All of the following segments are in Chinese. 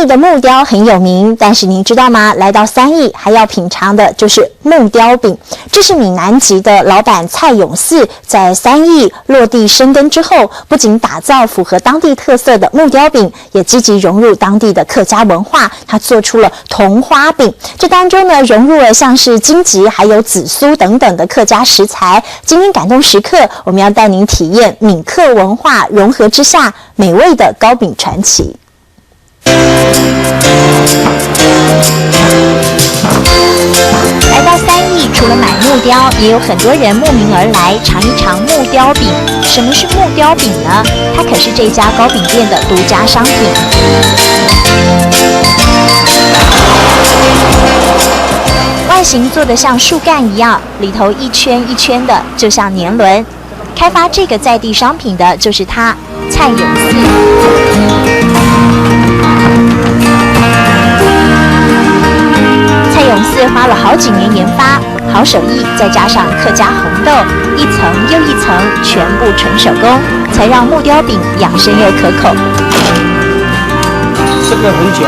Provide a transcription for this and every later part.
义的木雕很有名，但是您知道吗？来到三义还要品尝的就是木雕饼。这是闽南籍的老板蔡永嗣在三义落地生根之后，不仅打造符合当地特色的木雕饼，也积极融入当地的客家文化。他做出了铜花饼，这当中呢融入了像是荆棘还有紫苏等等的客家食材。今天感动时刻，我们要带您体验闽客文化融合之下美味的糕饼传奇。来到三义，除了买木雕，也有很多人慕名而来尝一尝木雕饼。什么是木雕饼呢？它可是这家糕饼店的独家商品。外形做得像树干一样，里头一圈一圈的，就像年轮。开发这个在地商品的就是他，蔡永嗣。蔡永嗣花了好几年研发，好手艺再加上客家红豆，一层又一层，全部纯手工，才让木雕饼养生又可口。这个很久，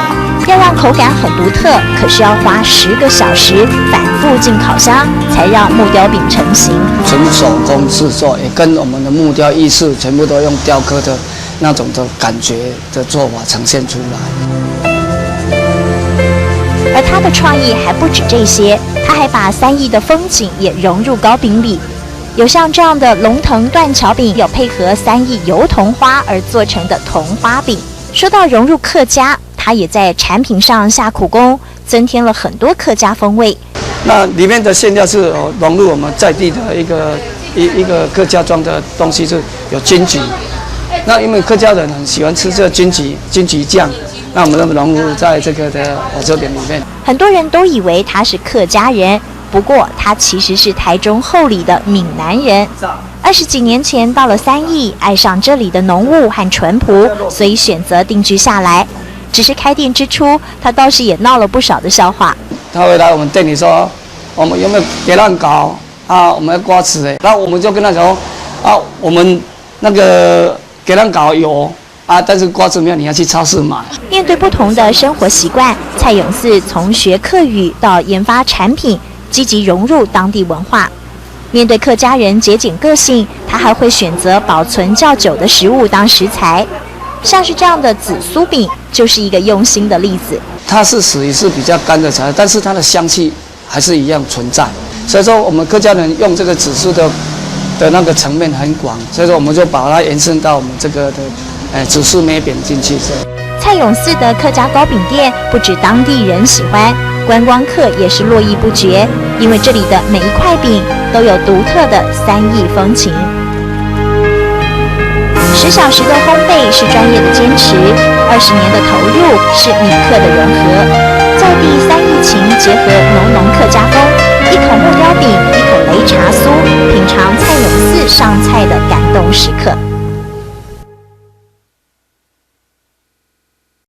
要让口感很独特，可是要花10个小时反复进烤箱，才让木雕饼成型。纯手工制作，也跟我们的木雕艺术全部都用雕刻的那种的感觉的做法呈现出来。而他的创意还不止这些，他还把三义的风景也融入糕饼里。有像这样的龙腾断桥饼，有配合三义油桐花而做成的桐花饼。说到融入客家，他也在产品上下苦功，增添了很多客家风味。那里面的馅料是融入我们在地的一个客家庄的东西，是有金桔。那因为客家人很喜欢吃这个金桔酱，那我们融入在这个的火车饼里面。很多人都以为他是客家人，不过他其实是台中后里的闽南人。20几年前到了三义，爱上这里的浓雾和淳朴，所以选择定居下来。只是开店之初，他倒是也闹了不少的笑话。他会来我们店里说，我们有没有给他搞啊？我们要瓜子哎，然后我们就跟他说啊，我们那个给他搞有啊，但是瓜子没有，你要去超市买。面对不同的生活习惯，蔡永嗣从学客语到研发产品，积极融入当地文化。面对客家人节俭个性，他还会选择保存较久的食物当食材，像是这样的紫苏饼就是一个用心的例子。它是属于是比较干的材料，但是它的香气还是一样存在。所以说我们客家人用这个紫苏的那个层面很广，所以说我们就把它延伸到我们这个的紫苏梅饼进去。蔡永嗣的客家糕饼店不止当地人喜欢，观光客也是络绎不绝，因为这里的每一块饼都有独特的三义风情。10小时的烘焙是专业的坚持，20年的投入是闽客的融合，在地三义情结合浓浓客家风，